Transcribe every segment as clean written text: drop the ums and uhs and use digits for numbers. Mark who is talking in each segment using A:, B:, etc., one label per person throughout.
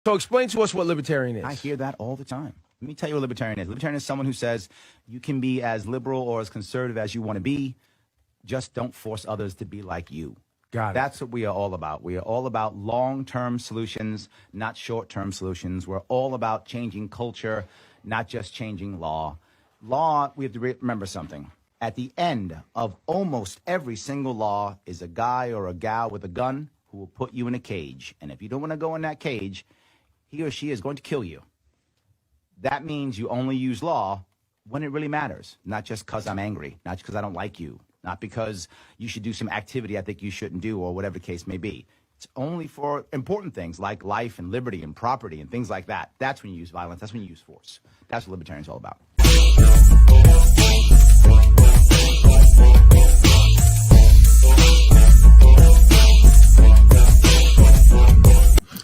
A: So explain to us what libertarian is.
B: I hear that all the time. Let me tell you what libertarian is. Libertarian is someone who says you can be as liberal or as conservative as you want to be. Just don't force others to be like you.
A: Got it.
B: That's what we are all about. We are all about long-term solutions, not short-term solutions. We're all about changing culture, not just changing law. Law, we have to remember something. At the end of almost every single law is a guy or a gal with a gun who will put you in a cage. And if you don't want to go in that cage, he or she is going to kill you. That means you only use law when it really matters, not just because I'm angry, not because I don't like you, not because you should do some activity I think you shouldn't do or whatever the case may be. It's only for important things like life and liberty and property and things like that. That's when you use violence. That's when you use force. That's what libertarians are all about.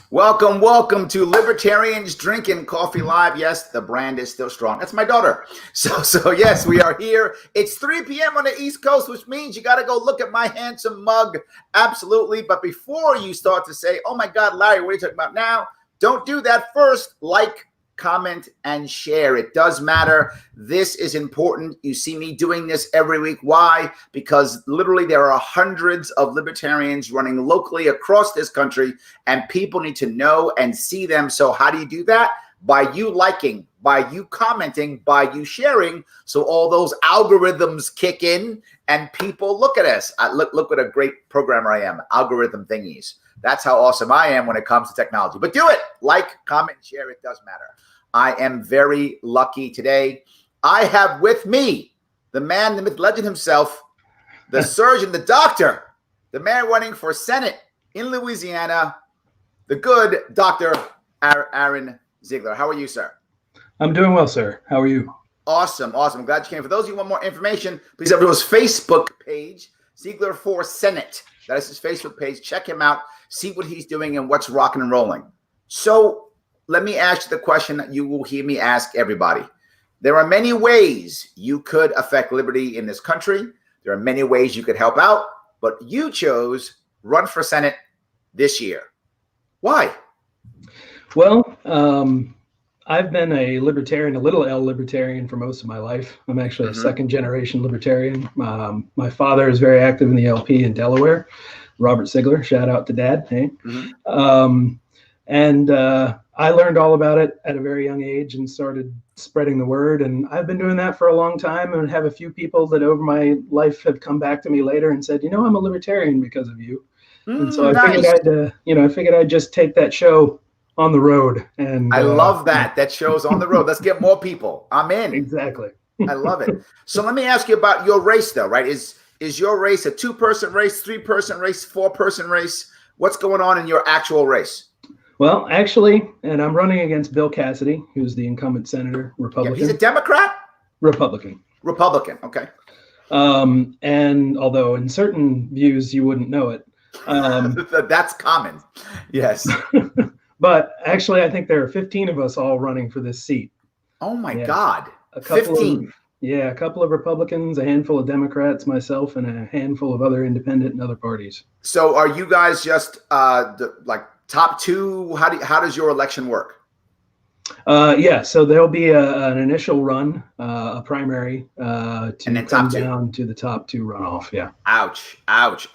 B: Welcome to Libertarians Drinking Coffee Live. Yes, the brand is still strong. That's my daughter. So yes, we are here. It's 3 p.m. on the East Coast, which means you got to go look at my handsome mug. Absolutely. But before you start to say, oh my God, Larry, what are you talking about now? Don't do that. First, like, comment, and share. It does matter. This is important. You see me doing this every week. Why? Because literally there are hundreds of libertarians running locally across this country, and people need to know and see them. So how do you do that? By you liking, by you commenting, by you sharing. So all those algorithms kick in and people look at us. Look what a great programmer I am. Algorithm thingies. That's how awesome I am when it comes to technology. But do it. Like, comment, share. It does matter. I am very lucky today. I have with me the man, the myth, legend himself, the surgeon, the doctor, the man running for Senate in Louisiana, the good Dr. Aaron Sigler. How are you, sir?
C: I'm doing well, sir. How are you?
B: Awesome. I'm glad you came. For those of you who want more information, please go to his Facebook page, Sigler for Senate. That is his Facebook page. Check him out. See what he's doing and what's rocking and rolling. So let me ask you the question that you will hear me ask everybody. There are many ways you could affect liberty in this country. There are many ways you could help out, but you chose run for Senate this year. Why?
C: Well, I've been a libertarian, a little L libertarian for most of my life. I'm actually a second generation libertarian. My father is very active in the LP in Delaware, Robert Sigler. Shout out to Dad. Hey. I learned all about it at a very young age and started spreading the word. And I've been doing that for a long time and have a few people that over my life have come back to me later and said, you know, I'm a libertarian because of you. And so I figured I'd just take that show on the road. And
B: I love that. That show's on the road. Let's get more people. I'm in.
C: Exactly.
B: I love it. So let me ask you about your race though, right? Is your race a 2-person race, 3-person race, 4-person race? What's going on in your actual race?
C: Well, actually, and I'm running against Bill Cassidy, who's the incumbent senator, Republican.
B: Yeah, he's a Democrat?
C: Republican.
B: Okay.
C: And although in certain views you wouldn't know it.
B: That's common. Yes.
C: But actually, I think there are 15 of us all running for this seat.
B: Oh, my God.
C: 15. A couple of Republicans, a handful of Democrats, myself, and a handful of other independent and other parties.
B: So are you guys just top two? How does your election work?
C: So there'll be an initial run, a primary, to come down to the top 2 runoff. Yeah. Ouch.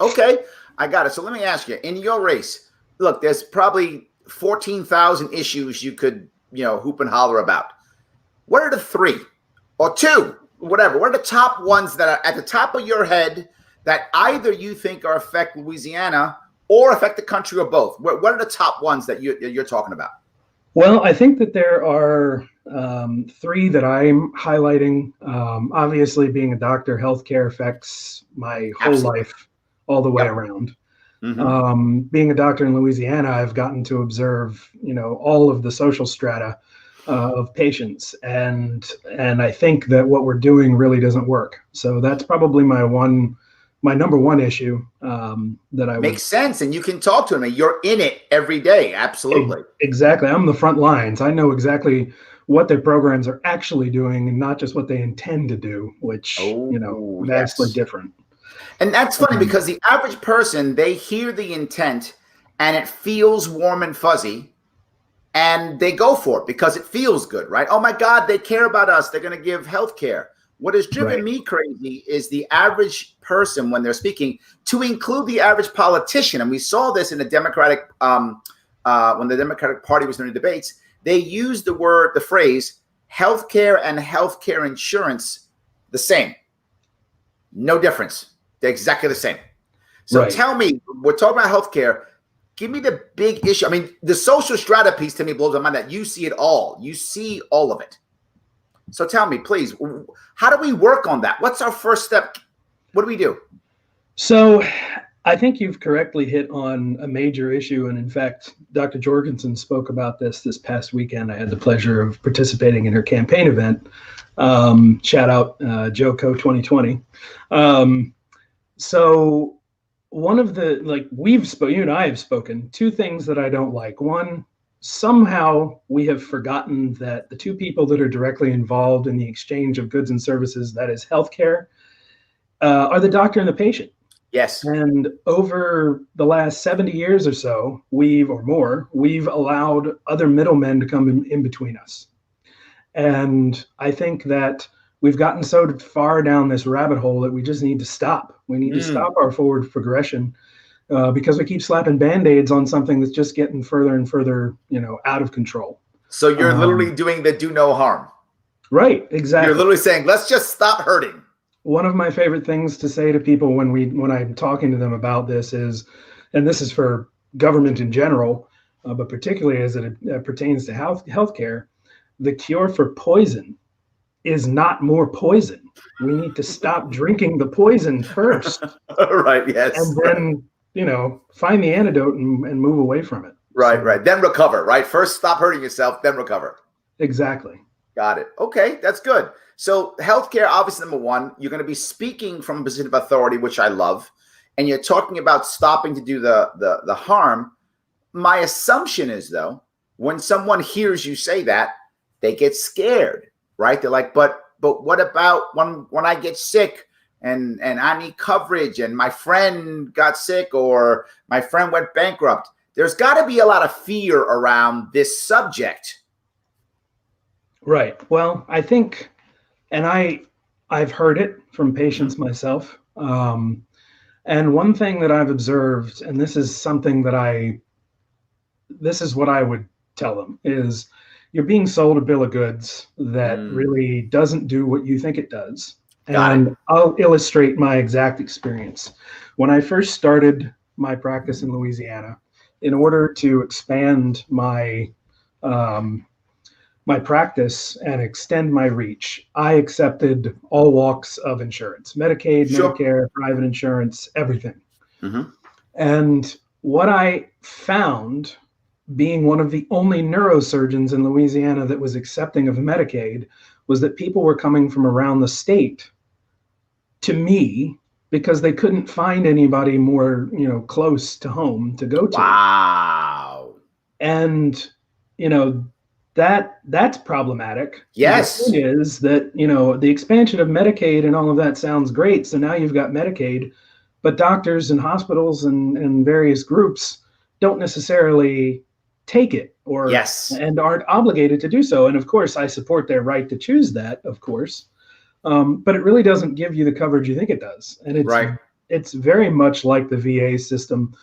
B: Okay, I got it. So let me ask you, in your race, look, there's probably 14,000 issues you could, hoop and holler about. What are the 3 or 2, whatever? What are the top ones that are at the top of your head that either you think are affect Louisiana or affect the country, or both? What are the top ones that you're talking about?
C: Well, I think that there are 3 that I'm highlighting. Obviously, being a doctor, healthcare affects my whole life all the way around. Being a doctor in Louisiana, I've gotten to observe, all of the social strata of patients, and I think that what we're doing really doesn't work. So that's probably my number one issue that I
B: makes sense. And you can talk to them. You're in it every day. Absolutely.
C: Exactly. I'm the front lines. I know exactly what their programs are actually doing and not just what they intend to do, which, vastly different.
B: And that's funny because the average person, they hear the intent and it feels warm and fuzzy. and they go for it because it feels good, right? Oh my God, they care about us. They're going to give health care. What has driven me crazy is the average person when they're speaking, to include the average politician. And we saw this in the Democratic, when the Democratic Party was doing the debates, they used the phrase healthcare and healthcare insurance the same. No difference. They're exactly the same. So tell me, we're talking about healthcare. Give me the big issue. I mean, the social strata piece to me blows my mind that you see it all. You see all of it. So tell me, please, how do we work on that? What's our first step? What do we do?
C: So I think you've correctly hit on a major issue. And in fact, Dr. Jorgensen spoke about this past weekend. I had the pleasure of participating in her campaign event. Shout out JoCo 2020. So one of the, like you and I have spoken, two things that I don't like. One, somehow we have forgotten that the two people that are directly involved in the exchange of goods and services, that is healthcare, are the doctor and the patient.
B: Yes.
C: And over the last 70 years or so, we've allowed other middlemen to come in between us. And I think that we've gotten so far down this rabbit hole that we just need to stop. We need to stop our forward progression because we keep slapping Band-Aids on something that's just getting further and further, out of control.
B: So you're literally doing the do no harm.
C: Right, exactly.
B: You're literally saying, let's just stop hurting.
C: One of my favorite things to say to people when I'm talking to them about this is, and this is for government in general, but particularly as it pertains to healthcare, the cure for poison is not more poison. We need to stop drinking the poison first.
B: Right, yes.
C: And then, find the antidote and move away from it.
B: Right. Then recover, right? First stop hurting yourself, then recover.
C: Exactly.
B: Got it. Okay, that's good. So healthcare, obviously, number one, you're going to be speaking from a position of authority, which I love. And you're talking about stopping to do the harm. My assumption is, though, when someone hears you say that, they get scared, right? They're like, but what about when I get sick and I need coverage and my friend got sick or my friend went bankrupt? There's got to be a lot of fear around this subject.
C: Right. Well, I think, and I've heard it from patients myself. And one thing that I've observed, and this is something that this is what I would tell them, is you're being sold a bill of goods that really doesn't do what you think it does. And I'll illustrate my exact experience. When I first started my practice in Louisiana, in order to expand my my practice and extend my reach, I accepted all walks of insurance, Medicaid, Medicare, private insurance, everything. And what I found, being one of the only neurosurgeons in Louisiana that was accepting of Medicaid, was that people were coming from around the state to me because they couldn't find anybody more, close to home to go to.
B: Wow.
C: And, that's problematic.
B: Yes.
C: The thing is that, the expansion of Medicaid and all of that sounds great. So now you've got Medicaid, but doctors and hospitals and various groups don't necessarily take it and aren't obligated to do so. And of course, I support their right to choose that, of course. But it really doesn't give you the coverage you think it does. And it's very much like the VA system.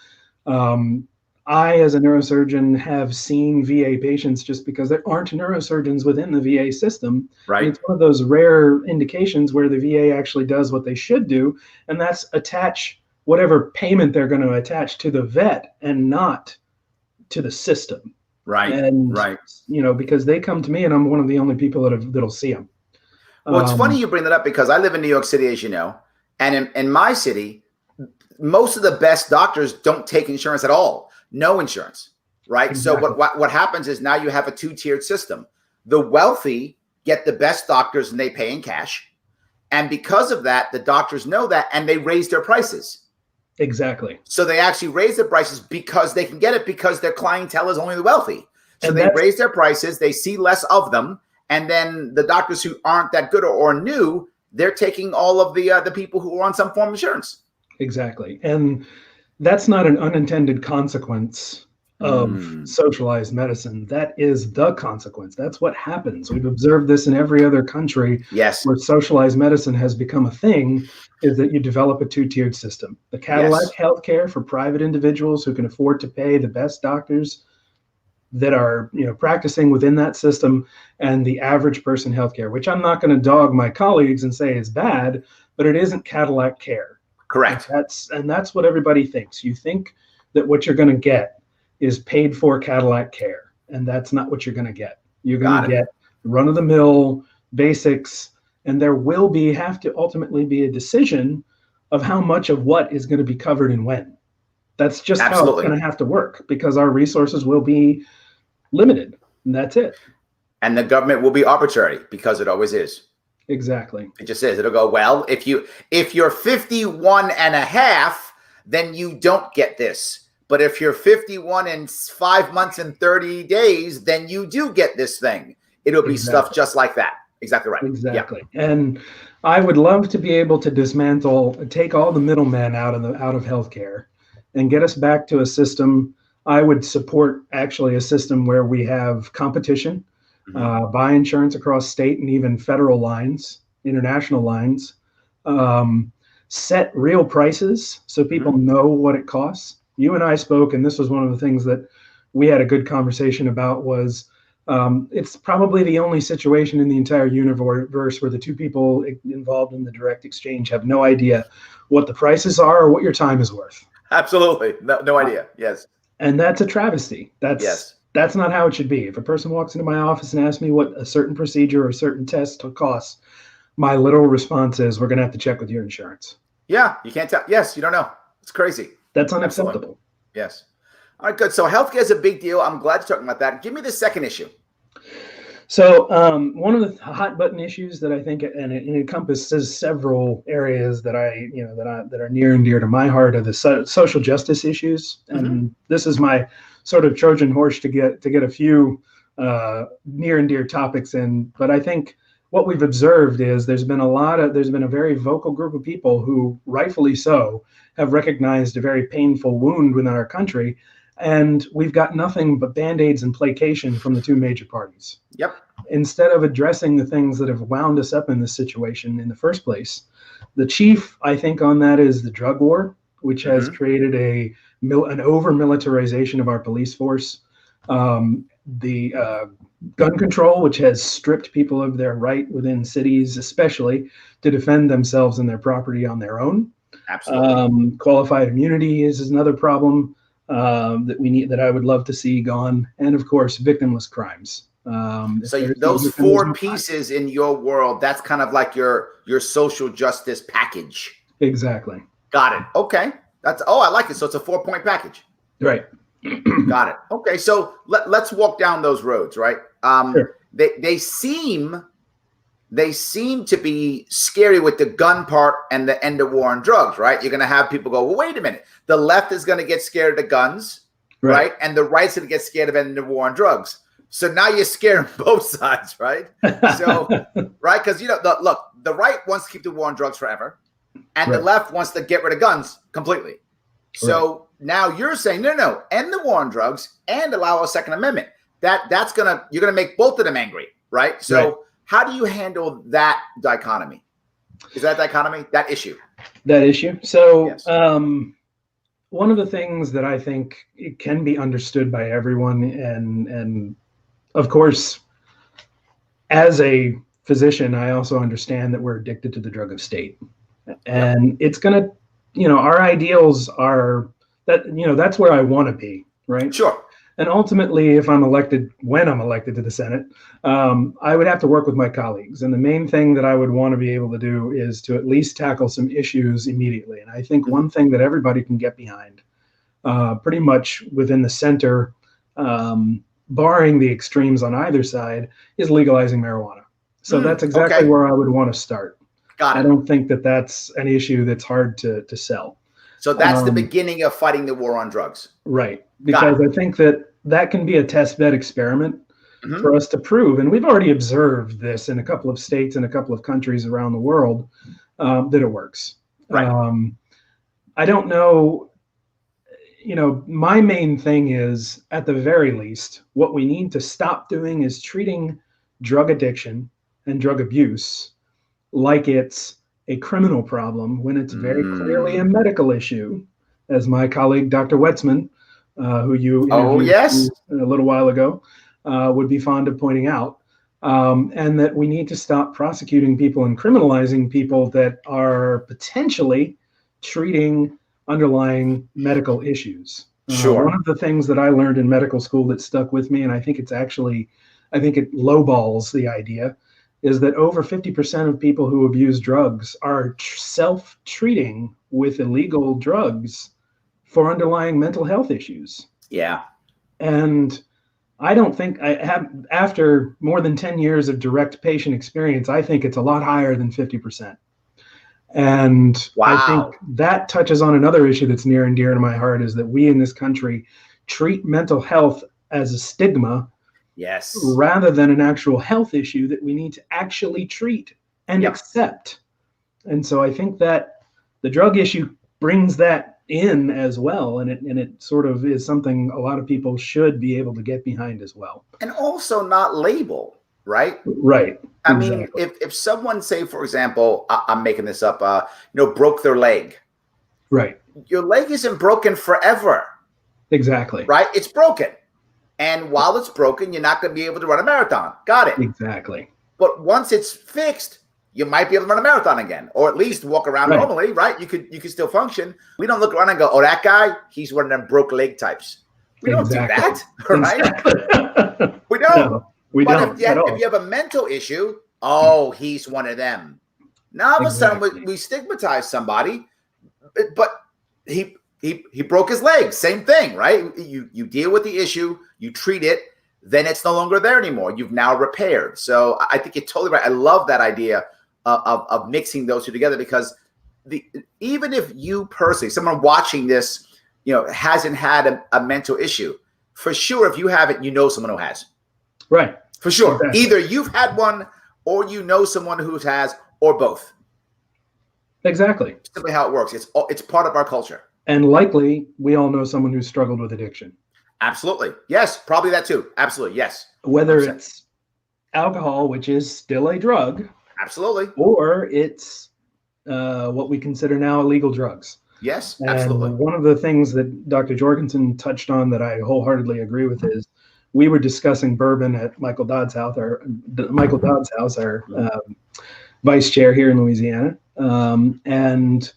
C: I, as a neurosurgeon, have seen VA patients just because there aren't neurosurgeons within the VA system.
B: Right.
C: And it's one of those rare indications where the VA actually does what they should do, and that's attach whatever payment they're going to attach to the vet and not to the system.
B: Right.
C: And, because they come to me and I'm one of the only people that'll see them.
B: Well, it's funny you bring that up because I live in New York City, as you know, and in my city, most of the best doctors don't take insurance at all. No insurance, right? Exactly. So what happens is now you have a two-tiered system. The wealthy get the best doctors and they pay in cash. And because of that, the doctors know that and they raise their prices.
C: Exactly.
B: So they actually raise their prices because they can get it because their clientele is only the wealthy. So they raise their prices, they see less of them. And then the doctors who aren't that good or new, they're taking all of the people who are on some form of insurance.
C: Exactly. And that's not an unintended consequence of socialized medicine. That is the consequence. That's what happens. We've observed this in every other country where socialized medicine has become a thing, is that you develop a two-tiered system. The Cadillac healthcare for private individuals who can afford to pay the best doctors that are, practicing within that system, and the average person healthcare, which I'm not going to dog my colleagues and say is bad, but it isn't Cadillac care.
B: Correct.
C: That's what everybody thinks. You think that what you're going to get is paid for Cadillac care, and that's not what you're going to get. You're going to get run-of-the-mill basics, and there will have to ultimately be a decision of how much of what is going to be covered and when. That's just how it's going to have to work, because our resources will be limited, and that's it.
B: And the government will be arbitrary, because it always is.
C: Exactly.
B: It just is. It'll go, well, if you're 51 and a half, then you don't get this. But if you're 51 and 5 months and 30 days, then you do get this thing. It'll be stuff just like that. Exactly right.
C: Exactly. Yeah. And I would love to be able to take all the middlemen out of healthcare and get us back to a system. I would support actually a system where we have competition, buy insurance across state and even federal lines, international lines, set real prices so people know what it costs. You and I spoke, and this was one of the things that we had a good conversation about, was it's probably the only situation in the entire universe where the two people involved in the direct exchange have no idea what the prices are or what your time is worth.
B: Absolutely. No idea. Yes.
C: And that's a travesty. That's not how it should be. If a person walks into my office and asks me what a certain procedure or a certain test costs, my literal response is, we're going to have to check with your insurance.
B: Yeah. You can't tell. Yes. You don't know. It's crazy.
C: That's unacceptable.
B: Absolutely. Yes. All right, good. So healthcare is a big deal. I'm glad you're talking about that. Give me the second issue.
C: So one of the hot button issues that I think, and it encompasses several areas that that are near and dear to my heart, are the social justice issues. And this is my sort of Trojan horse to get a few near and dear topics in. But I think what we've observed is there's been a very vocal group of people who, rightfully so, have recognized a very painful wound within our country. And we've got nothing but Band-Aids and placation from the two major parties.
B: Yep.
C: Instead of addressing the things that have wound us up in this situation in the first place. The chief, I think, on that is the drug war, which has created an over-militarization of our police force. The gun control, which has stripped people of their right within cities, especially to defend themselves and their property on their own.
B: Absolutely.
C: Qualified immunity is another problem that I would love to see gone, and of course, victimless crimes.
B: So those four pieces in your world, that's kind of like your social justice package.
C: Exactly.
B: Got it. Okay. I like it. So it's a 4-point package.
C: Right.
B: Got it. Okay. So let's walk down those roads, right?
C: Sure.
B: They seem to be scary with the gun part and the end of war on drugs, right? You're going to have people go, well, wait a minute. The left is going to get scared of the guns, right? And the right's going to get scared of ending the war on drugs. So now you're scaring both sides, right? So, right? Because, the right wants to keep the war on drugs forever, and the left wants to get rid of guns completely. So now you're saying, no, end the war on drugs and allow a Second Amendment. You're going to make both of them angry, right? So how do you handle that dichotomy? Is that dichotomy, that issue? That issue. So one of the things that I think it can be understood by everyone, and of course, as a physician, I also understand that we're addicted to the drug of state. And it's going to, our ideals are that, that's where I want to be, right? Sure.
C: And ultimately, when I'm elected to the Senate, I would have to work with my colleagues. And the main thing that I would want to be able to do is to at least tackle some issues immediately. And I think one thing that everybody can get behind, pretty much within the center, barring the extremes on either side, is legalizing marijuana. So that's exactly where I would want to start.
B: Got it.
C: I don't think that that's an issue that's hard to sell.
B: So that's the beginning of fighting the war on drugs.
C: Right. Because I think that can be a test bed experiment for us to prove. And we've already observed this in a couple of states and a couple of countries around the world that it works.
B: Right.
C: I don't know, my main thing is, at the very least, what we need to stop doing is treating drug addiction and drug abuse like it's a criminal problem when it's very clearly a medical issue, as my colleague, Dr. Wetzman, who you interviewed a little while ago, would be fond of pointing out. And that we need to stop prosecuting people and criminalizing people that are potentially treating underlying medical issues.
B: Sure.
C: One of the things that I learned in medical school that stuck with me, and I think it lowballs the idea, is that over 50% of people who abuse drugs are self-treating with illegal drugs for underlying mental health issues.
B: Yeah.
C: And I don't think after more than 10 years of direct patient experience, I think it's a lot higher than 50%. And I think that touches on another issue that's near and dear to my heart, is that we in this country treat mental health as a stigma, rather than an actual health issue that we need to actually treat and accept. And so I think that the drug issue brings that in as well, and it sort of is something a lot of people should be able to get behind as well.
B: And also not label, right?
C: Right.
B: I mean, if someone, say, for example, I'm making this up, broke their leg.
C: Right.
B: Your leg isn't broken forever.
C: Exactly.
B: Right? It's broken. And while it's broken, you're not going to be able to run a marathon. Got it.
C: Exactly.
B: But once it's fixed, you might be able to run a marathon again, or at least walk around normally, right? You could still function. We don't look around and go, oh, that guy, he's one of them broke leg types. We don't do that, right?
C: Exactly.
B: We don't.
C: No, we don't.
B: If you have a mental issue, oh, he's one of them. Now all of a sudden we stigmatize somebody, but he broke his leg. Same thing, right? You deal with the issue, you treat it, then it's no longer there anymore. You've now repaired. So I think you're totally right. I love that idea of mixing those two together, because even if you personally, someone watching this, hasn't had a mental issue, for sure, if you have it, you know someone who has.
C: Right.
B: For sure.
C: Exactly.
B: Either you've had one, or you know someone who has, or both.
C: Exactly.
B: Simply how it works. It's part of our culture.
C: And likely, we all know someone who's struggled with addiction.
B: Absolutely. Yes, probably that too. Absolutely. Yes.
C: Whether it's alcohol, which is still a drug.
B: Absolutely.
C: Or it's what we consider now illegal drugs.
B: Yes,
C: and
B: absolutely.
C: One of the things that Dr. Jorgensen touched on that I wholeheartely agree with is, we were discussing bourbon at Michael Dodd's house, our vice chair here in Louisiana. And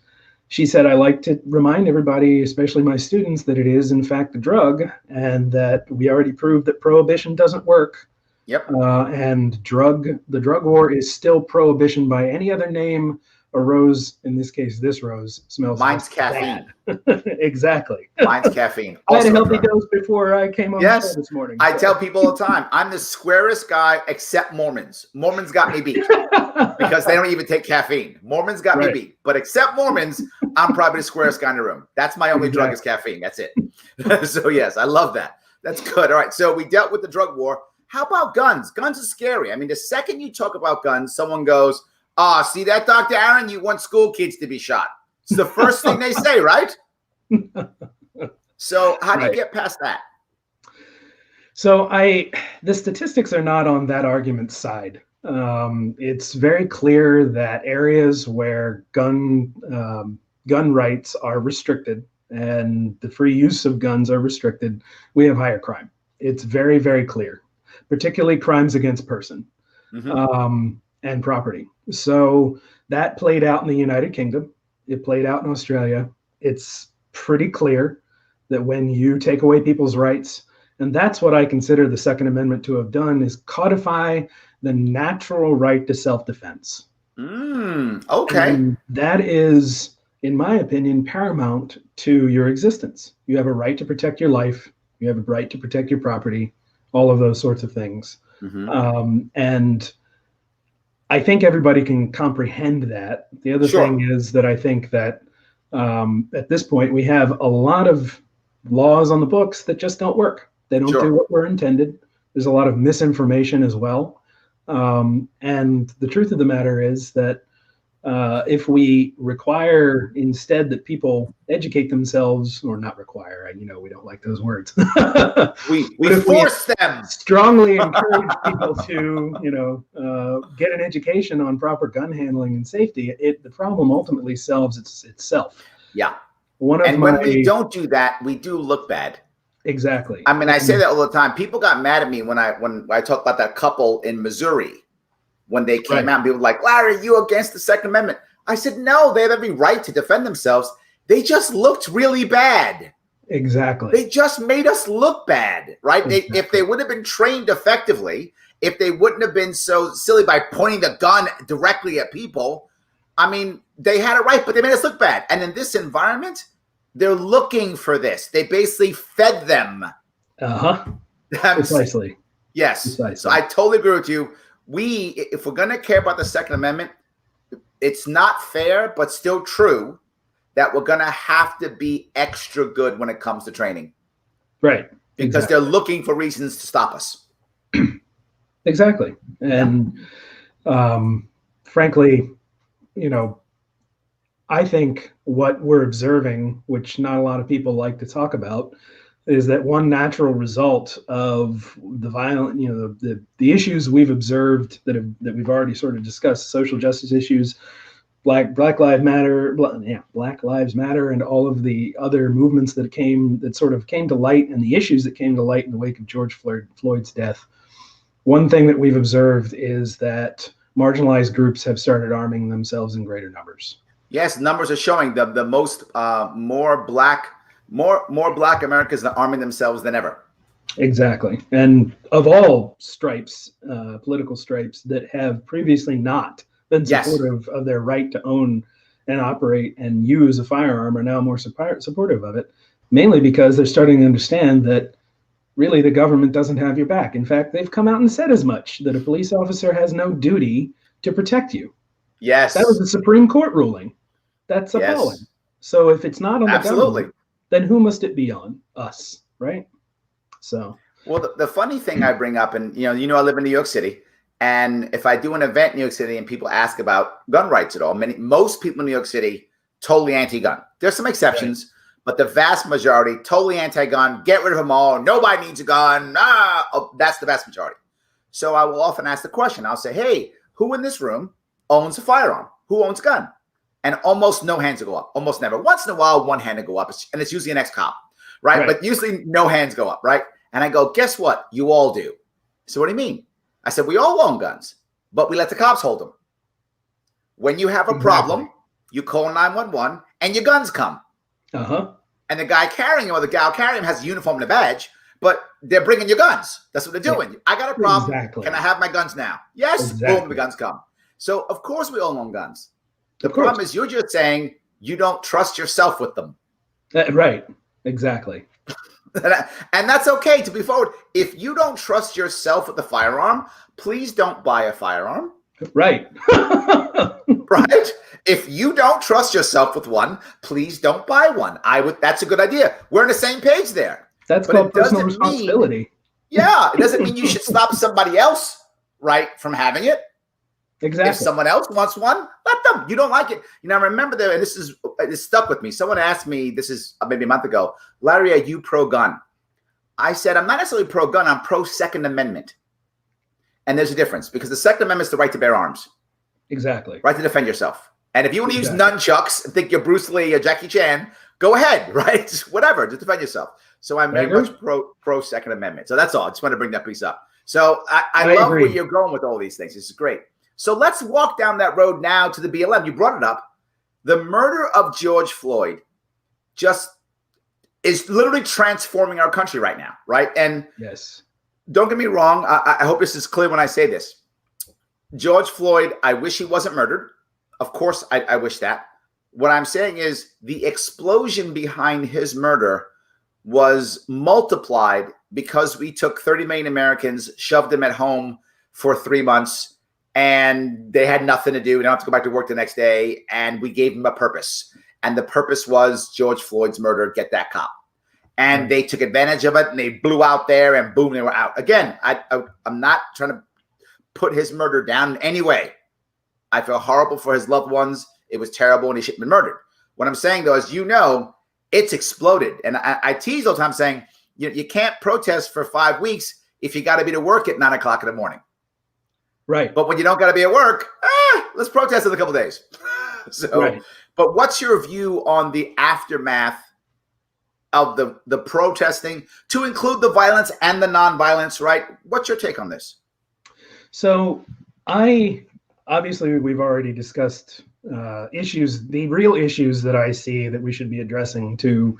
C: she said, I like to remind everybody, especially my students, that it is in fact a drug, and that we already proved that prohibition doesn't work.
B: Yep.
C: And the drug war is still prohibition by any other name. A rose, in this case, this rose smells.
B: Mine's caffeine.
C: Exactly.
B: Mine's caffeine.
C: I had a healthy dose before I came on the show this morning.
B: I tell people all the time, I'm the squarest guy except Mormons. Mormons got me beat because they don't even take caffeine. Mormons got me beat. But except Mormons, I'm probably the squarest guy in the room. That's my only drug is caffeine. That's it. So yes, I love that. That's good. All right. So we dealt with the drug war. How about guns? Guns are scary. I mean, the second you talk about guns, someone goes, see that, Dr. Aaron? You want school kids to be shot. It's the first thing they say, right? So how do you get past that?
C: So the statistics are not on that argument's side. It's very clear that areas where gun rights are restricted and the free use of guns are restricted, we have higher crime. It's very, very clear, particularly crimes against person. And property. So that played out in the United Kingdom. It played out in Australia. It's pretty clear that when you take away people's rights, and that's what I consider the Second Amendment to have done, is codify the natural right to self-defense.
B: Okay.
C: And that is, in my opinion, paramount to your existence. You have a right to protect your life. You have a right to protect your property, all of those sorts of things. And I think everybody can comprehend that. The other thing is that I think that at this point, we have a lot of laws on the books that just don't work. They don't do what were intended. There's a lot of misinformation as well. And the truth of the matter is that if we require instead that people educate themselves, or not require, we don't like those words.
B: We
C: if
B: force them.
C: Strongly encourage people to, get an education on proper gun handling and safety, the problem ultimately solves itself.
B: Yeah.
C: When
B: we don't do that, we do look bad.
C: Exactly.
B: I mean, I say that all the time. People got mad at me when I talk about that couple in Missouri when they came out. And people were like, Larry, you against the Second Amendment? I said, no, they have every right to defend themselves. They just looked really bad.
C: Exactly.
B: They just made us look bad, right? Exactly. If they would have been trained effectively, if they wouldn't have been so silly by pointing the gun directly at people, I mean, they had it right, but they made us look bad. And in this environment, they're looking for this. They basically fed them.
C: Precisely.
B: Yes. Precisely. So I totally agree with you. If we're going to care about the Second Amendment, it's not fair, but still true that we're going to have to be extra good when it comes to training.
C: Right.
B: Because they're looking for reasons to stop us.
C: Exactly. And frankly, I think what we're observing, which not a lot of people like to talk about, is that one natural result of the violent, the issues we've observed that we've already sort of discussed, social justice issues, Black Lives Matter, Black Lives Matter, and all of the other movements that sort of came to light, and the issues that came to light in the wake of George Floyd's death. One thing that we've observed is that marginalized groups have started arming themselves in greater numbers. Yes,
B: numbers are showing the most more black Americans are arming themselves than ever.
C: Exactly. And of all stripes, political stripes that have previously not been supportive of their right to own and operate and use a firearm are now more supportive of it, mainly because they're starting to understand that really the government doesn't have your back. In fact, they've come out and said as much, that a police officer has no duty to protect you.
B: Yes.
C: That was a Supreme Court ruling. That's appalling. Yes. So if it's not on the government, then who must it be on? Us, right? So.
B: Well, the funny thing I bring up, and I live in New York City, and if I do an event in New York City and people ask about gun rights at all, most people in New York City totally anti-gun. There's some exceptions, but the vast majority totally anti-gun. Get rid of them all. Nobody needs a gun. That's the vast majority. So I will often ask the question. I'll say, "Hey, who in this room owns a firearm? Who owns a gun?" And almost no hands will go up. Almost never. Once in a while, one hand will go up, and it's usually an ex-cop, right? But usually no hands go up, right? And I go, guess what? You all do. So what do you mean? I said, we all own guns, but we let the cops hold them. When you have a problem, you call 911 and your guns come. And the guy carrying them or the gal carrying them has a uniform and a badge, but they're bringing your guns. That's what they're doing. I got a problem. Can I have my guns now? Yes. Boom, the guns come. So of course we all own guns. The problem is you're just saying you don't trust yourself with them.
C: Right. Exactly.
B: And that's okay, to be forward. If you don't trust yourself with the firearm, please don't buy a firearm.
C: Right.
B: Right? If you don't trust yourself with one, please don't buy one. That's a good idea. We're on the same page there.
C: That's called personal responsibility.
B: It doesn't mean you should stop somebody else, right, from having it.
C: Exactly.
B: If someone else wants one, let them. You don't like it. I remember and this stuck with me. Someone asked me, this is maybe a month ago, Larry, are you pro-gun? I said, I'm not necessarily pro-gun. I'm pro-Second Amendment. And there's a difference because the Second Amendment is the right to bear arms.
C: Exactly.
B: Right to defend yourself. And if you want to use nunchucks and think you're Bruce Lee or Jackie Chan, go ahead, right? Whatever, just defend yourself. So I'm very much pro-Second Amendment. So that's all. I just want to bring that piece up. So I love where you're going with all these things. This is great. So let's walk down that road now to the BLM. You brought it up. The murder of George Floyd just is literally transforming our country right now, right? And
C: yes,
B: don't get me wrong. I hope this is clear when I say this. George Floyd, I wish he wasn't murdered. Of course, I wish that. What I'm saying is the explosion behind his murder was multiplied because we took 30 million Americans, shoved them at home for 3 months, and they had nothing to do. They don't have to go back to work the next day. And we gave them a purpose. And the purpose was George Floyd's murder, get that cop. And they took advantage of it and they blew out there and boom, they were out. Again, I'm not trying to put his murder down in any way. I feel horrible for his loved ones. It was terrible and he shouldn't have been murdered. What I'm saying, though, is, it's exploded. And I tease all the time saying, you can't protest for 5 weeks if you got to be to work at 9 o'clock in the morning.
C: Right.
B: But when you don't got to be at work, let's protest in a couple of days.
C: Right.
B: But what's your view on the aftermath of the protesting, to include the violence and the nonviolence, right? What's your take on this?
C: So obviously we've already discussed issues, the real issues that I see that we should be addressing to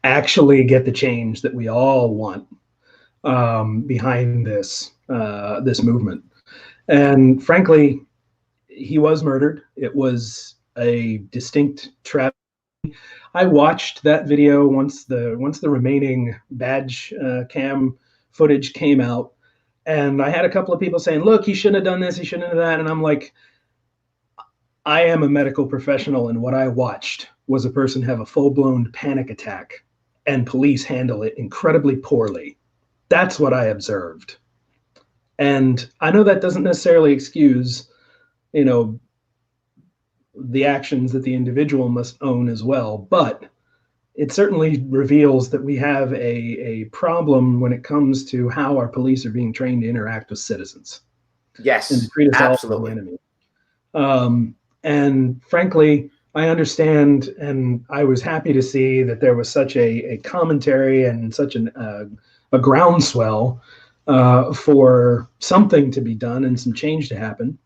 C: actually get the change that we all want behind this movement. And frankly, he was murdered. It was a distinct tragedy. I watched that video once the remaining badge cam footage came out, and I had a couple of people saying, "Look, he shouldn't have done this. He shouldn't have done that." And I'm like, I am a medical professional, and what I watched was a person have a full-blown panic attack, and police handle it incredibly poorly. That's what I observed. And I know that doesn't necessarily excuse, the actions that the individual must own as well, but it certainly reveals that we have a problem when it comes to how our police are being trained to interact with citizens.
B: Yes,
C: and to treat us
B: absolutely.
C: all as an enemy. And frankly, I understand, and I was happy to see that there was such a commentary and such a groundswell for something to be done and some change to happen.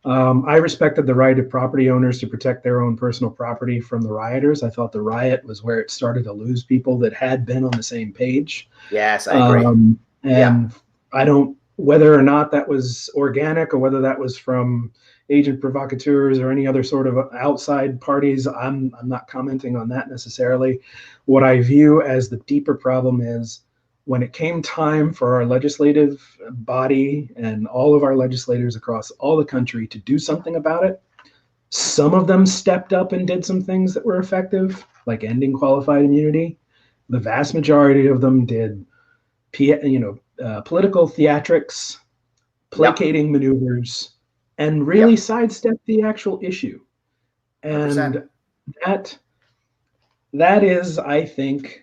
C: I respected the right of property owners to protect their own personal property from the rioters. I thought the riot was where it started to lose people that had been on the same page.
B: Yes, I agree.
C: I don't, whether or not that was organic or whether that was from agent provocateurs or any other sort of outside parties, I'm not commenting on that necessarily. What I view as the deeper problem is, when it came time for our legislative body and all of our legislators across all the country to do something about it, some of them stepped up and did some things that were effective, like ending qualified immunity. The vast majority of them did, political theatrics, placating maneuvers, and really sidestepped the actual issue. And
B: 100%.
C: that is, I think,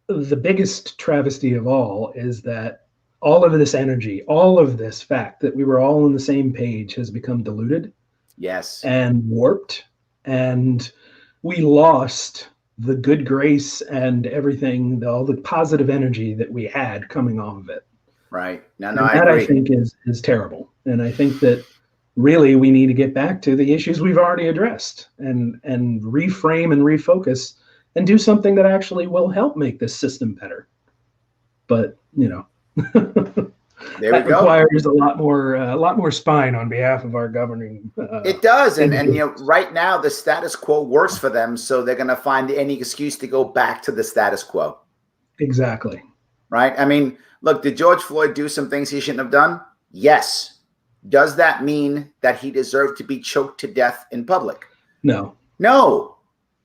C: the biggest travesty of all, is that all of this energy, all of this fact that we were all on the same page has become diluted.
B: Yes.
C: And warped. And we lost the good grace and everything, all the positive energy that we had coming off of it.
B: Right. No,
C: I agree. I think is terrible. And I think that really we need to get back to the issues we've already addressed and reframe and refocus and do something that actually will help make this system better. But,
B: there we
C: that
B: go.
C: Requires a lot more spine on behalf of our governing.
B: It does. And right now the status quo works for them. So they're going to find any excuse to go back to the status quo.
C: Exactly.
B: Right. I mean, look, did George Floyd do some things he shouldn't have done? Yes. Does that mean that he deserved to be choked to death in public?
C: No.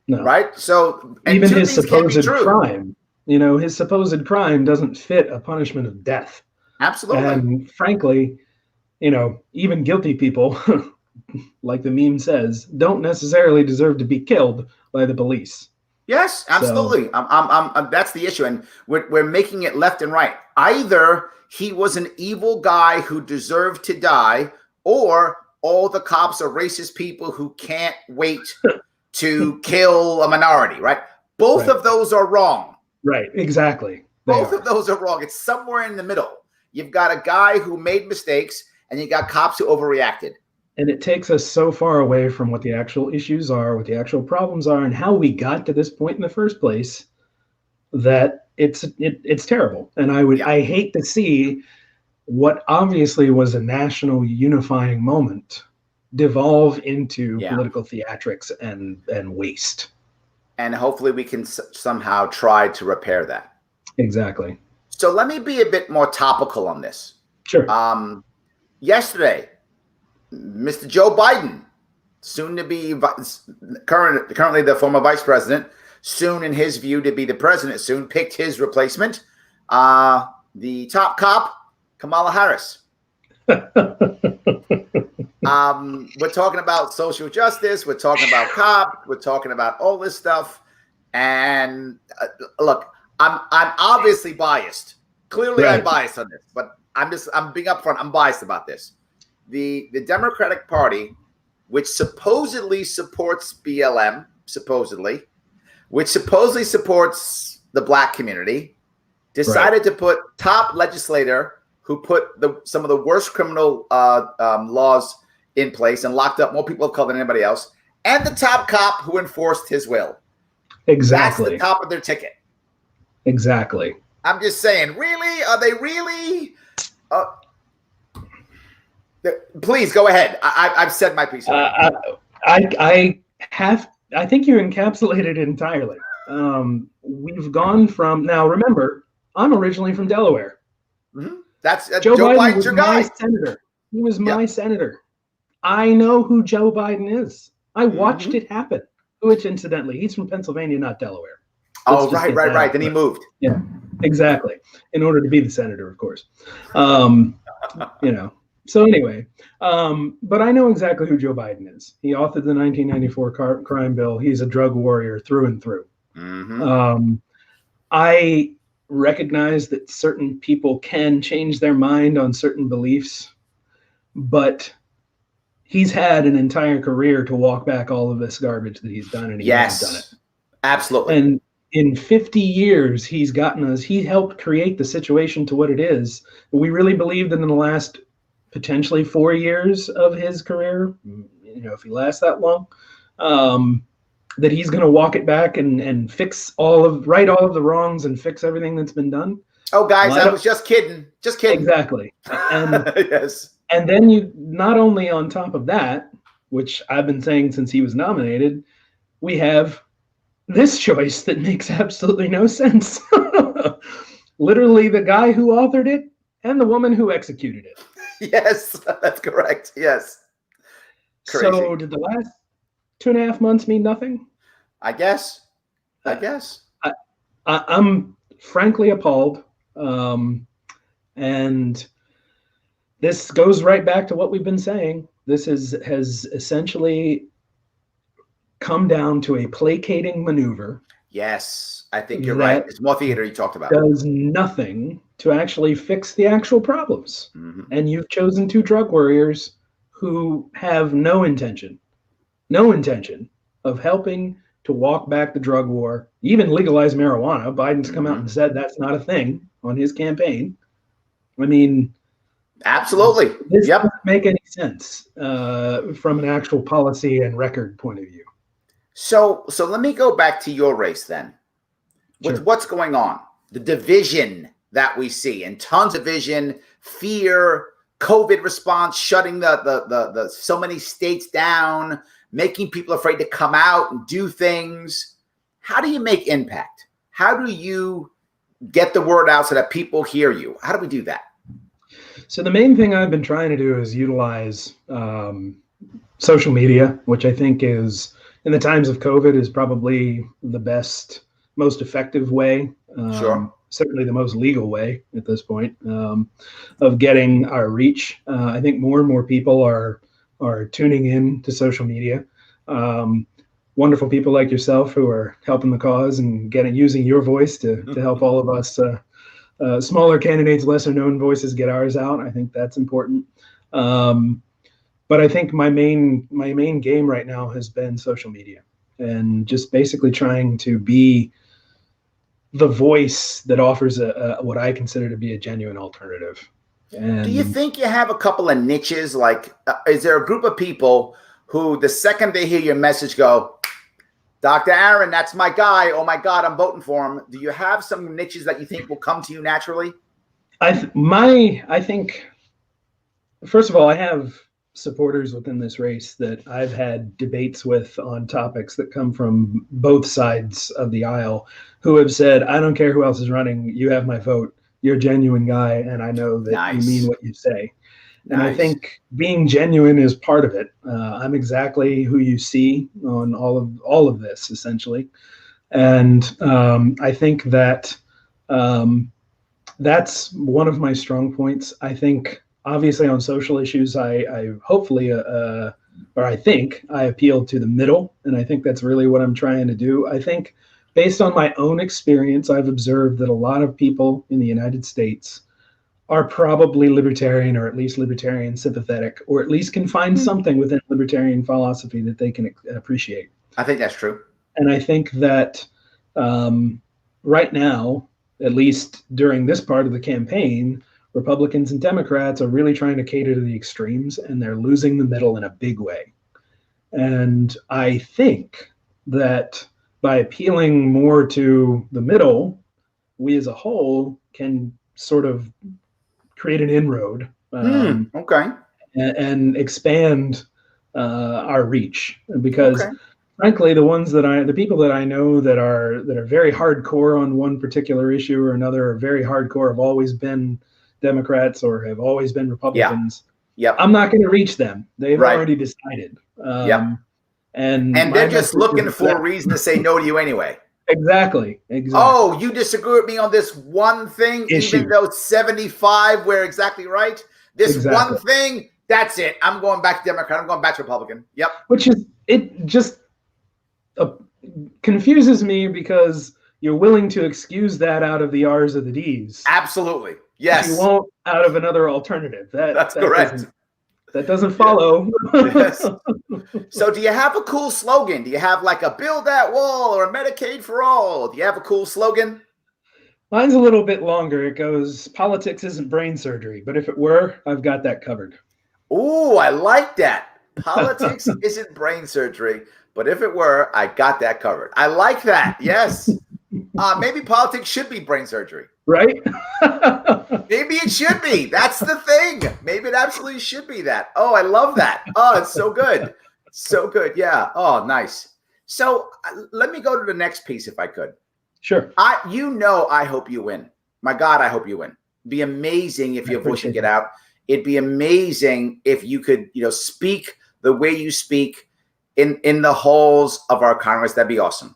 B: Right. So
C: even his supposed crime, his supposed crime doesn't fit a punishment of death.
B: Absolutely.
C: And frankly, even guilty people, like the meme says, don't necessarily deserve to be killed by the police.
B: Yes, absolutely. So, that's the issue. And we're making it left and right. Either he was an evil guy who deserved to die, or all the cops are racist people who can't wait to kill a minority, right? Both of those are wrong.
C: Right, exactly.
B: Both of those are wrong. It's somewhere in the middle. You've got a guy who made mistakes, and you got cops who overreacted.
C: And it takes us so far away from what the actual issues are, what the actual problems are, and how we got to this point in the first place, that it's terrible. And I hate to see what obviously was a national unifying moment devolve into political theatrics and waste. And
B: hopefully we can somehow try to repair that.
C: Exactly.
B: So let me be a bit more topical on this.
C: Sure.
B: Yesterday, Mr. Joe Biden, soon to be currently the former vice president, soon in his view to be the president soon, picked his replacement, the top cop, Kamala Harris. We're talking about social justice. We're talking about cops. We're talking about all this stuff. And look, I'm obviously biased. Clearly,
C: Right.
B: I'm biased on this, but I'm being upfront. I'm biased about this. The Democratic Party, which supposedly supports BLM, which supposedly supports the Black community, decided to put top legislator who put some of the worst criminal laws in place and locked up more people of color than anybody else, and the top cop who enforced his will.
C: Exactly.
B: That's the top of their ticket.
C: Exactly.
B: I'm just saying, really? Are they really? Please go ahead. I've said my piece.
C: I think you encapsulated it entirely. We've gone from, now remember, I'm originally from Delaware.
B: Mm-hmm. That's
C: Joe Biden
B: Biden's
C: was
B: your
C: my
B: guy.
C: senator. He was my senator. I know who Joe Biden is. I watched it happen. Which, incidentally, he's from Pennsylvania, not Delaware.
B: Oh, right. Then he moved.
C: Yeah, exactly. In order to be the senator, of course. You know. So anyway, but I know exactly who Joe Biden is. He authored the 1994 crime bill. He's a drug warrior through and through.
B: Mm-hmm.
C: I recognize that certain people can change their mind on certain beliefs, but he's had an entire career to walk back all of this garbage that he's done, and he hasn't done it.
B: Absolutely.
C: And in 50 years, he's gotten us. He helped create the situation to what it is. We really believe that in the last potentially 4 years of his career, you know, if he lasts that long, that he's going to walk it back and right all of the wrongs and fix everything that's been done.
B: Oh, guys, I was just kidding. Just kidding.
C: Exactly. And
B: yes.
C: And then you, not only on top of that, which I've been saying since he was nominated, we have this choice that makes absolutely no sense. Literally the guy who authored it and the woman who executed it.
B: Yes, that's correct. Yes. Crazy.
C: So did the last 2.5 months mean nothing?
B: I guess.
C: I'm frankly appalled. And this goes right back to what we've been saying. This has essentially come down to a placating maneuver.
B: Yes, I think you're right. It's more theater you talked about.
C: Does nothing to actually fix the actual problems.
B: Mm-hmm.
C: And you've chosen two drug warriors who have no intention of helping to walk back the drug war, even legalize marijuana. Biden's come out and said that's not a thing on his campaign. I mean,
B: absolutely.
C: This doesn't make any sense from an actual policy and record point of view.
B: So let me go back to your race then. With what's going on, the division that we see, and tons of division, fear, COVID response, shutting the so many states down, making people afraid to come out and do things. How do you make impact? How do you get the word out so that people hear you? How do we do that?
C: So the main thing I've been trying to do is utilize social media, which I think is, in the times of COVID, is probably the best, most effective way. Certainly the most legal way at this point of getting our reach. I think more and more people are tuning in to social media. Wonderful people like yourself who are helping the cause and using your voice to help all of us smaller candidates, lesser known voices get ours out. I think that's important. But I think my main game right now has been social media and just basically trying to be the voice that offers what I consider to be a genuine alternative. And
B: do you think you have a couple of niches? Like, is there a group of people who the second they hear your message go, Dr. Aaron, that's my guy. Oh my God, I'm voting for him. Do you have some niches that you think will come to you naturally?
C: I think, first of all, I have supporters within this race that I've had debates with on topics that come from both sides of the aisle who have said, I don't care who else is running. You have my vote. You're a genuine guy. And I know that you mean what you say. And I think being genuine is part of it. I'm exactly who you see on all of this, essentially. And I think that that's one of my strong points. I think Obviously, on social issues, I hopefully, or I think I appeal to the middle, and I think that's really what I'm trying to do. I think based on my own experience, I've observed that a lot of people in the United States are probably libertarian, or at least libertarian sympathetic, or at least can find something within libertarian philosophy that they can appreciate.
B: I think that's true.
C: And I think that right now, at least during this part of the campaign, Republicans and Democrats are really trying to cater to the extremes, and they're losing the middle in a big way. And I think that by appealing more to the middle, we as a whole can sort of create an inroad
B: Okay.
C: and expand our reach. Because frankly, the people that I know that are very hardcore on one particular issue or another, are very hardcore, have always been Democrats or have always been Republicans.
B: Yeah.
C: I'm not going to reach them. They've
B: Right.
C: already decided.
B: And
C: my
B: they're just
C: message
B: looking
C: is
B: for
C: that-
B: a reason to say no to you anyway.
C: Exactly.
B: Oh, you disagree with me on this one thing,
C: Issue.
B: even though 75 we're exactly right? This
C: Exactly.
B: one thing, that's it. I'm going back to Democrat. I'm going back to Republican. Yep.
C: Which is, it just confuses me, because you're willing to excuse that out of the R's or the D's.
B: Absolutely. Yes.
C: You won't out of another alternative.
B: That's correct.
C: That doesn't follow.
B: Yes. So do you have a cool slogan? Do you have like a build that wall or a Medicaid for all? Do you have a cool slogan?
C: Mine's a little bit longer. It goes, politics isn't brain surgery, but if it were, I've got that covered.
B: Ooh, I like that. Politics isn't brain surgery, but if it were, I got that covered. I like that. Yes. Maybe politics should be brain surgery.
C: Right?
B: Maybe it should be. That's the thing. Maybe it absolutely should be that. Oh, I love that. Oh, it's so good. So good. Yeah. Oh, nice. So let me go to the next piece if I could.
C: Sure.
B: I hope you win. My God, I hope you win. It'd be amazing if your voice could get out. It'd be amazing if you could, speak the way you speak in the halls of our Congress. That'd be awesome.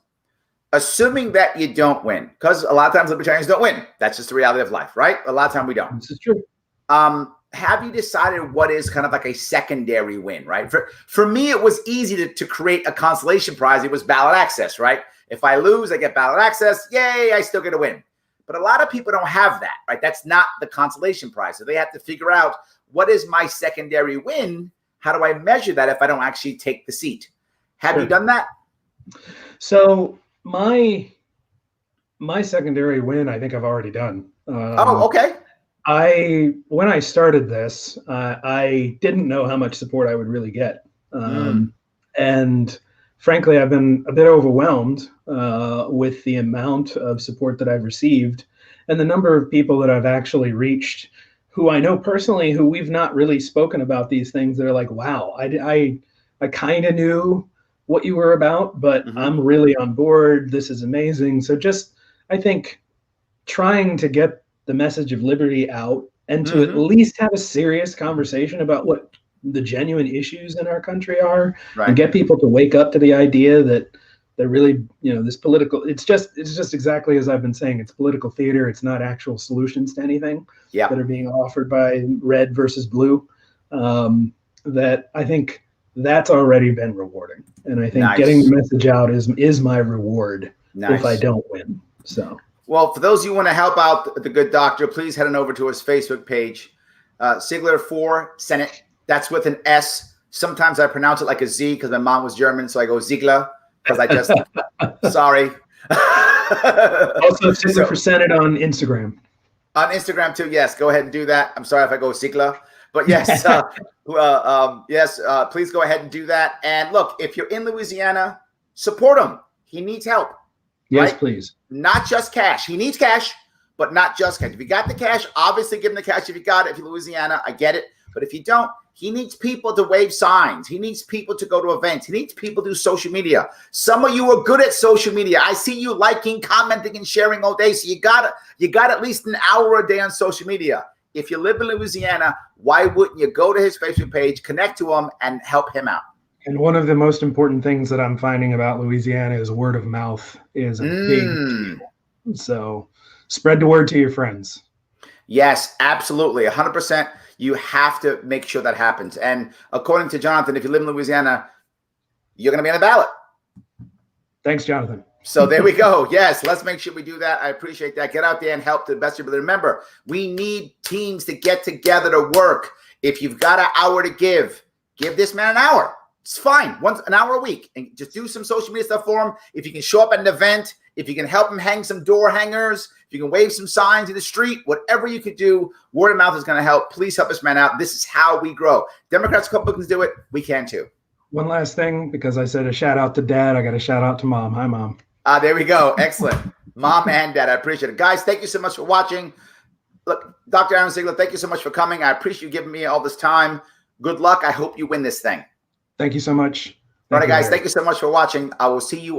B: Assuming that you don't win, because a lot of times libertarians don't win. That's just the reality of life, right? A lot of time we don't.
C: This is true.
B: Have you decided what is kind of like a secondary win, right? For me, it was easy to create a consolation prize. It was ballot access, right? If I lose, I get ballot access. Yay, I still get a win. But a lot of people don't have that, right? That's not the consolation prize. So they have to figure out, what is my secondary win? How do I measure that if I don't actually take the seat? Have you done that?
C: So my secondary win, I think I've already done.
B: Okay.
C: When I started this, I didn't know how much support I would really get. And frankly, I've been a bit overwhelmed with the amount of support that I've received and the number of people that I've actually reached, who I know personally, who we've not really spoken about these things. They're like, wow, I kind of knew what you were about, but I'm really on board. This is amazing. So just, I think, trying to get the message of liberty out and to at least have a serious conversation about what the genuine issues in our country are, and get people to wake up to the idea that they're really, this political, it's just exactly as I've been saying, it's political theater. It's not actual solutions to anything that are being offered by red versus blue. That I think that's already been rewarding. And I think getting the message out is my reward if I don't win. So.
B: Well, for those of you who want to help out the good doctor, please head on over to his Facebook page, Sigler for Senate. That's with an S. Sometimes I pronounce it like a Z because my mom was German, so I go Ziegler because I just sorry.
C: Also, Sigler for Senate on Instagram.
B: On Instagram too, yes. Go ahead and do that. I'm sorry if I go Ziegler, but yes, please go ahead and do that. And look, if you're in Louisiana, support him. He needs help.
C: Yes,
B: right?
C: please.
B: Not just cash. He needs cash, but not just cash. If you got the cash, obviously give him the cash if you got it. If you're Louisiana, I get it. But if you don't, he needs people to wave signs. He needs people to go to events. He needs people to do social media. Some of you are good at social media. I see you liking, commenting, and sharing all day. So you got at least an hour a day on social media. If you live in Louisiana, why wouldn't you go to his Facebook page, connect to him, and help him out?
C: And one of the most important things that I'm finding about Louisiana is word of mouth is a big deal. So spread the word to your friends.
B: Yes, absolutely. 100%. You have to make sure that happens. And according to Jonathan, if you live in Louisiana, you're going to be on the ballot.
C: Thanks, Jonathan.
B: So there we go. Yes, let's make sure we do that. I appreciate that. Get out there and help the best people. Remember, we need teams to get together to work. If you've got an hour to give this man an hour. It's fine. An hour a week. And just do some social media stuff for him. If you can show up at an event, if you can help him hang some door hangers, if you can wave some signs in the street, whatever you could do, word of mouth is going to help. Please help this man out. This is how we grow. Democrats, Republicans do it. We can too.
C: One last thing, because I said a shout out to Dad, I got a shout out to Mom. Hi, Mom.
B: There we go. Excellent. Mom and Dad, I appreciate it. Guys, thank you so much for watching. Look, Dr. Aaron Sigler, thank you so much for coming. I appreciate you giving me all this time. Good luck. I hope you win this thing.
C: Thank you so much.
B: All right, guys, thank you so much for watching. I will see you all.